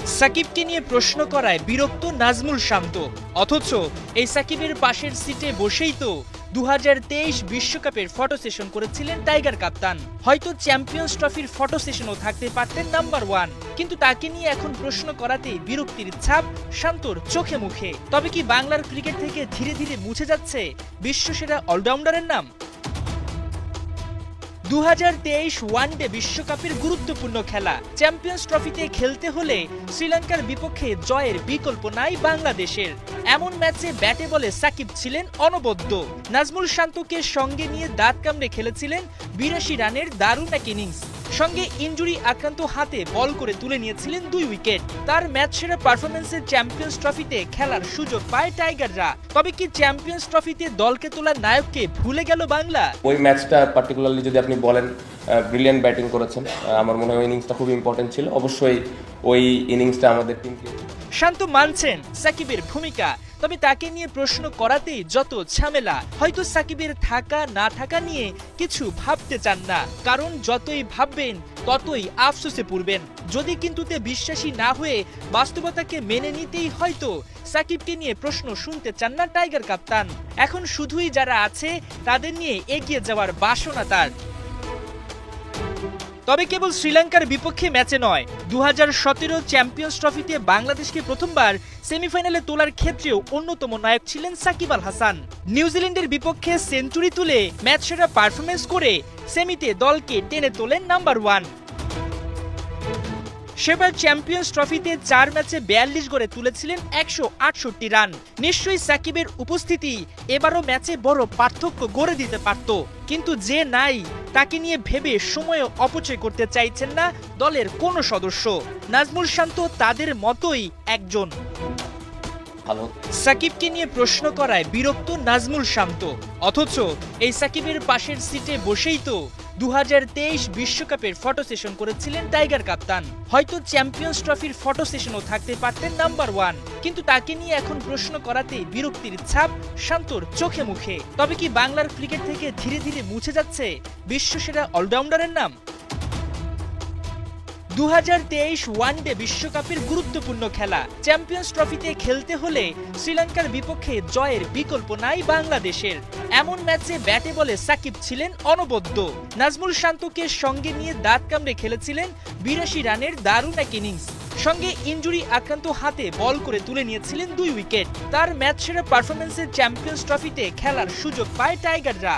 সাকিবকে নিয়ে প্রশ্ন করায় বিরক্ত নাজমুল শান্ত। অথচ এই সাকিবের পাশের সিটে বসেই তো 2023 বিশ্বকাপের ফটো সেশন করেছিলেন টাইগার কাপ্তান। হয়তো চ্যাম্পিয়ন্স ট্রফির ফটো সেশনও থাকতে পারতেন নাম্বার 1, কিন্তু তাকে নিয়ে এখন প্রশ্ন করাতেই বিরক্তির ছাপ শান্তর চোখে মুখে। তবে কি বাংলার ক্রিকেট থেকে ধীরে ধীরে মুছে যাচ্ছে বিশ্বসেরা অলরাউন্ডারের নাম? 2023 ওয়ানডে বিশ্বকাপের গুরুত্বপূর্ণ খেলা চ্যাম্পিয়ন্স ট্রফিতে খেলতে হলে শ্রীলঙ্কার বিপক্ষে জয়ের বিকল্প নাই বাংলাদেশের। এমন ম্যাচে ব্যাটে বলে সাকিব ছিলেন অনবদ্য। নাজমুল শান্তকে সঙ্গে নিয়ে দাঁত কামড়ে খেলেছিলেন 82 রানের দারুণ এক ইনিংস। সঙ্গে ইনজুরি আক্রান্ত হাতে বল করে তুলে নিয়েছিলেন 2 উইকেট। তার ম্যাচ সেরা পারফরমেন্সে চ্যাম্পিয়ন্স ট্রফিতে খেলার সুযোগ পায় টাইগাররা। তবে কি চ্যাম্পিয়ন্স ট্রফিতে দলকে তোলার নায়ককে ভুলে গেল বাংলা? ওই ম্যাচটা পার্টিকুলারলি যদি আপনি বলেন, ব্রিলিয়ান্ট ব্যাটিং করেছেন। আমার মনে হয় ওই ইনিংসটা খুব ইম্পর্টেন্ট ছিল। অবশ্যই ওই ইনিংসটা আমাদের টিমকে। শান্ত মানছেন সাকিবের ভূমিকা, তবে তাকে নিয়ে প্রশ্ন করাতেই যত ঝামেলা। হয়তো সাকিবের থাকা না থাকা নিয়ে কিছু ভাবতে চান না, কারণ যতই ভাববেন ততই আফসোসে পড়বেন। যদি কিন্তুতে বিশ্বাসী না হয়ে বাস্তবতাকে মেনে নিতেই হয়তো সাকিবকে নিয়ে প্রশ্ন শুনতে চান না টাইগার কাপ্তান। এখন শুধুই যারা আছে তাদের নিয়ে এগিয়ে যাওয়ার বাসনা তার। তবে কেবল শ্রীলঙ্কার বিপক্ষে ম্যাচে নয়, 2017 চ্যাম্পিয়ন্স ট্রফিতে বাংলাদেশকে প্রথমবার সেমিফাইনালে তোলার ক্ষেত্রেও অন্যতম নায়ক ছিলেন সাকিব আল হাসান। নিউজিল্যান্ডের বিপক্ষে সেঞ্চুরি তুলে ম্যাচ সেরা পারফরমেন্স করে সেমিতে দলকে টেনে তোলেন নাম্বার 1। সেবার চ্যাম্পিয়ন্স ট্রফিতে 4 ম্যাচে 42 গড়ে তুলেছিলেন 168 রান। নিশ্চয়ই সাকিবের উপস্থিতি এবারও ম্যাচে বড় পার্থক্য গড়ে দিতে পারত, কিন্তু যে নাই তাকে নিয়ে ভেবে সময় অপচয় করতে চাইছেন না দলের কোনো সদস্য। নাজমুল শান্ত তাদের মতোই একজন। সাকিবকে নিয়ে প্রশ্ন করায় বিরক্ত নাজমুল শান্ত। অথচ এই সাকিবের পাশের সিটে বসেই তো 2023 বিশ্বকাপের ফটো সেশন করেছিলেন টাইগার কাপ্তান। হয়তো চ্যাম্পিয়ন্স ট্রফির ফটো সেশনও থাকতে পারতেন নাম্বার 1, কিন্তু তাকে নিয়ে এখন প্রশ্ন করাতেই বিরক্তির ছাপ শান্তর চোখে মুখে। তবে কি বাংলার ক্রিকেট থেকে ধীরে ধীরে মুছে যাচ্ছে বিশ্বসেরা অলরাউন্ডারের নাম? 2023 ওয়ানডে বিশ্বকাপের গুরুত্বপূর্ণ খেলা চ্যাম্পিয়ন্স ট্রফিতে খেলতে হলে শ্রীলঙ্কার বিপক্ষে জয়ের বিকল্প নাই বাংলাদেশের। এমন ম্যাচে ব্যাটে বলে সাকিব ছিলেন অনবদ্য। নাজমুল শান্তকে সঙ্গে নিয়ে দাঁত কামড়ে খেলেছিলেন 82 রানের দারুণ এক ইনিংস। সঙ্গে ইনজুরি আক্রান্ত হাতে বল করে তুলে নিয়েছিলেন 2 উইকেট। তার ম্যাচ সেরা পারফরমেন্সে চ্যাম্পিয়ন্স ট্রফিতে খেলার সুযোগ পায় টাইগাররা।